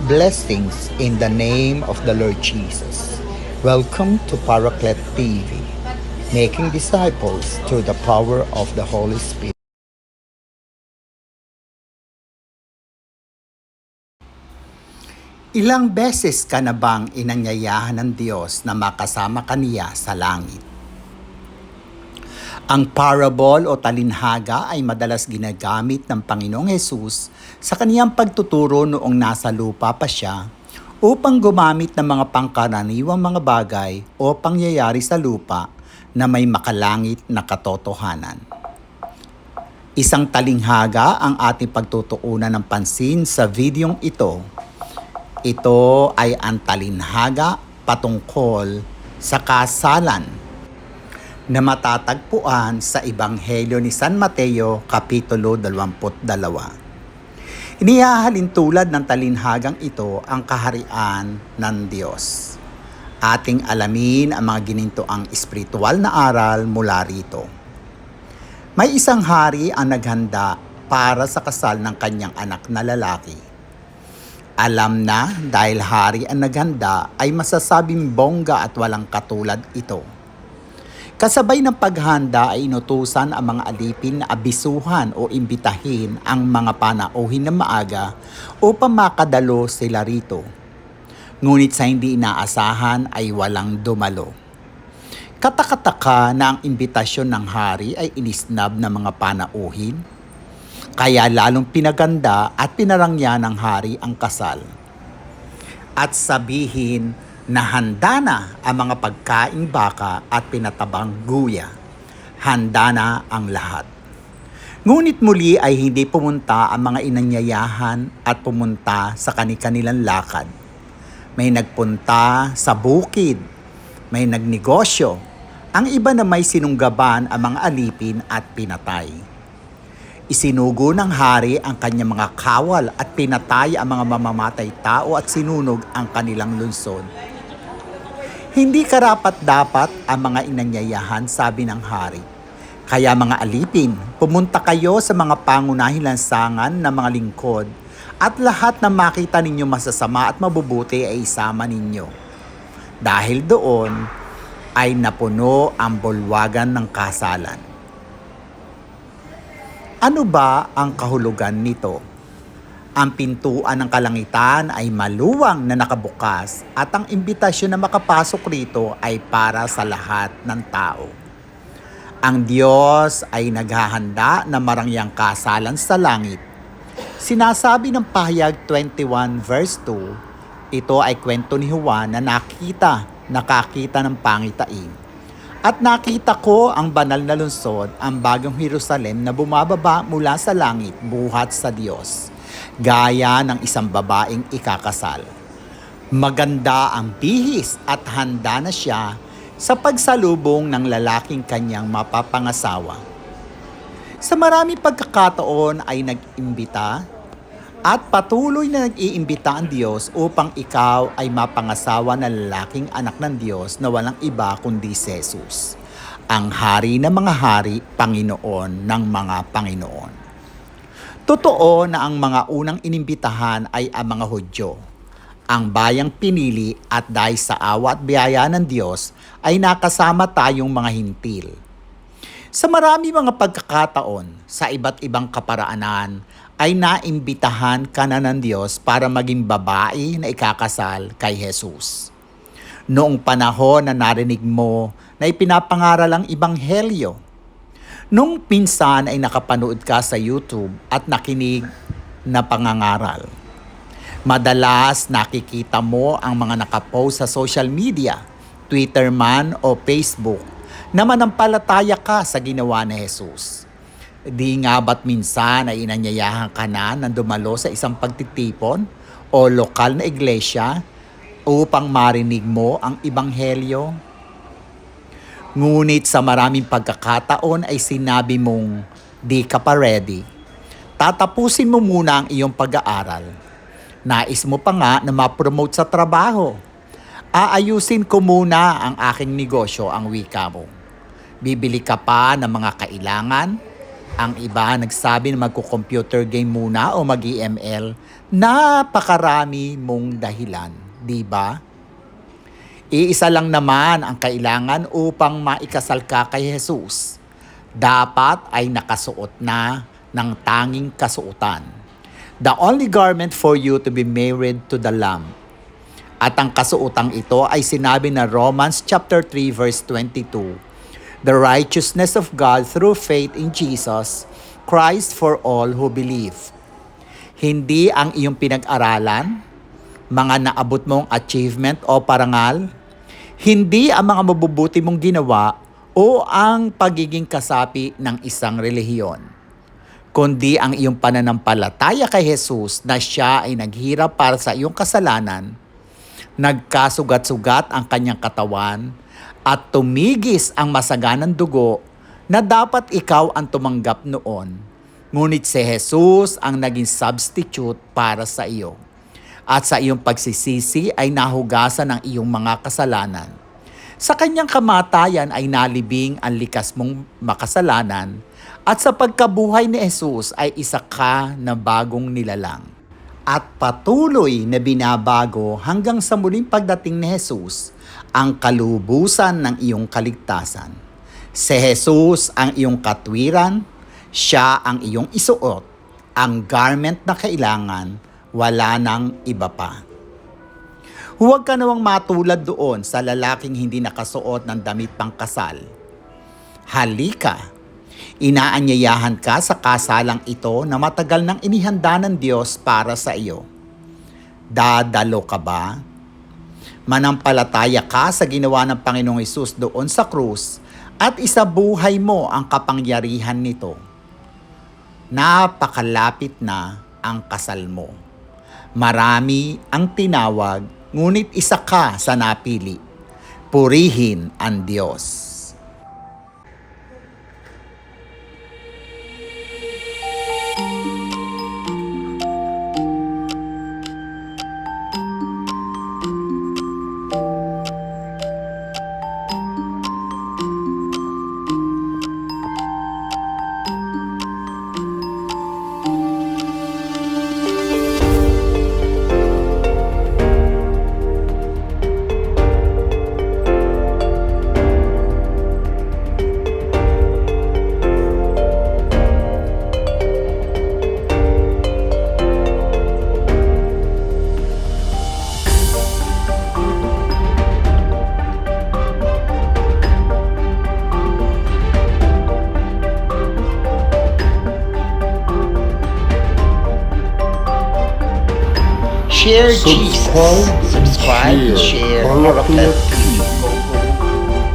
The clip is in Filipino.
Blessings in the name of the Lord Jesus. Welcome to Paraclet TV, making disciples through the power of the Holy Spirit. Ilang beses ka na bang inanyayahan ng Diyos na makasama kaniya sa langit? Ang parable o talinhaga ay madalas ginagamit ng Panginoong Hesus sa kaniyang pagtuturo noong nasa lupa pa siya upang gumamit ng mga pangkaraniwang mga bagay o pangyayari sa lupa na may makalangit na katotohanan. Isang talinghaga ang ating pagtutuunan ng pansin sa videong ito. Ito ay ang talinhaga patungkol sa kasalan na matatagpuan sa Ebanghelyo ni San Mateo, Kapitulo 22. Inihahalin tulad ng talinhagang ito ang kaharian ng Diyos. Ating alamin ang mga ginintoang espiritual na aral mula rito. May isang hari ang naghanda para sa kasal ng kanyang anak na lalaki. Alam na dahil hari ang naghanda ay masasabing bongga at walang katulad ito. Kasabay ng paghanda ay inutusan ang mga alipin na abisuhan o imbitahin ang mga panauhin na maaga upang makadalo sila rito. Ngunit sa hindi inaasahan ay walang dumalo. Katakataka na ang imbitasyon ng hari ay inisnab ng mga panauhin, kaya lalong pinaganda at pinarangya ng hari ang kasal. At sabihin na handa na ang mga pagkaing baka at pinatabang guya. Handa na ang lahat. Ngunit muli ay hindi pumunta ang mga inanyayahan at pumunta sa kani-kanilang lakad. May nagpunta sa bukid, may nagnegosyo. Ang iba na may sinunggaban ang mga alipin at pinatay. Isinugo ng hari ang kanyang mga kawal at pinatay ang mga mamamatay tao at sinunog ang kanilang lungsod. Hindi karapat-dapat ang mga inanyayahan, sabi ng hari. Kaya mga alipin, pumunta kayo sa mga pangunahing lansangan ng mga lingkod at lahat na makita ninyo masasama at mabubuti ay isama ninyo. Dahil doon ay napuno ang bulwagan ng kasalan. Ano ba ang kahulugan nito? Ang pintuan ng kalangitan ay maluwang na nakabukas at ang imbitasyon na makapasok rito ay para sa lahat ng tao. Ang Diyos ay naghahanda na marangyang kasalan sa langit. Sinasabi ng Pahayag 21 verse 2, ito ay kwento ni Juan na nakakita ng pangitain. At nakita ko ang banal na lungsod, ang bagong Jerusalem na bumababa mula sa langit buhat sa Diyos, gaya ng isang babaeng ikakasal. Maganda ang bihis at handa na siya sa pagsalubong ng lalaking kanyang mapapangasawa. Sa maraming pagkakataon ay nag-imbita at patuloy na nag-iimbita ang Diyos upang ikaw ay mapangasawa na lalaking anak ng Diyos na walang iba kundi si Jesus, ang Hari ng mga hari, Panginoon ng mga Panginoon. Totoo na ang mga unang inimbitahan ay ang mga Hudyo, ang bayang pinili, at dahil sa awa at biyaya ng Diyos ay nakasama tayong mga hintil. Sa marami mga pagkakataon, sa iba't ibang kaparaanan, ay naimbitahan ka na ng Diyos para maging babae na ikakasal kay Jesus. Noong panahon na narinig mo na ipinapangaral ang Ebanghelyo, nung pinsan ay nakapanood ka sa YouTube at nakinig na pangangaral. Madalas nakikita mo ang mga nakapost sa social media, Twitter man o Facebook, na manampalataya ka sa ginawa ni Jesus. Di nga ba't minsan ay inanyayahan ka na ng dumalo sa isang pagtitipon o lokal na iglesia upang marinig mo ang Ebanghelyo? Ngunit sa maraming pagkakataon ay sinabi mong di ka pa ready. Tatapusin mo muna ang iyong pag-aaral. Nais mo pa nga na ma-promote sa trabaho. Aayusin ko muna ang aking negosyo, ang wika mo. Bibili ka pa ng mga kailangan Ang iba nagsabi na magko-computer game muna o mag-EML. Napakarami mong dahilan, di ba? Iisa lang naman ang kailangan upang maikasal ka kay Jesus. Dapat ay nakasuot na ng tanging kasuotan. The only garment for you to be married to the Lamb. At ang kasuotang ito ay sinabi na Romans chapter 3 verse 22. The righteousness of God through faith in Jesus Christ for all who believe. Hindi ang iyong pinag-aralan, mga naabot mong achievement o parangal, hindi ang mga mabubuti mong ginawa o ang pagiging kasapi ng isang relihiyon, kundi ang iyong pananampalataya kay Jesus na siya ay naghirap para sa iyong kasalanan, nagkasugat-sugat ang kanyang katawan, at tumigis ang masaganang dugo na dapat ikaw ang tumanggap noon. Ngunit si Jesus ang naging substitute para sa iyo. At sa iyong pagsisisi ay nahugasan ang iyong mga kasalanan. Sa kanyang kamatayan ay nalibing ang likas mong makasalanan at sa pagkabuhay ni Jesus ay isa ka na bagong nilalang. At patuloy na binabago hanggang sa muling pagdating ni Jesus ang kalubusan ng iyong kaligtasan. Si Jesus ang iyong katwiran, siya ang iyong isuot, ang garment na kailangan, wala nang iba pa. Huwag ka nawang matulad doon sa lalaking hindi nakasuot ng damit pangkasal. Halika, inaanyayahan ka sa kasalang ito na matagal nang inihanda ng Diyos para sa iyo. Dadalo ka ba? Manampalataya ka sa ginawa ng Panginoong Hesus doon sa krus at isabuhay mo ang kapangyarihan nito. Napakalapit na ang kasal mo. Marami ang tinawag, ngunit isa ka sa napili. Purihin ang Diyos. Share Jesus. Subscribe, share, all of that.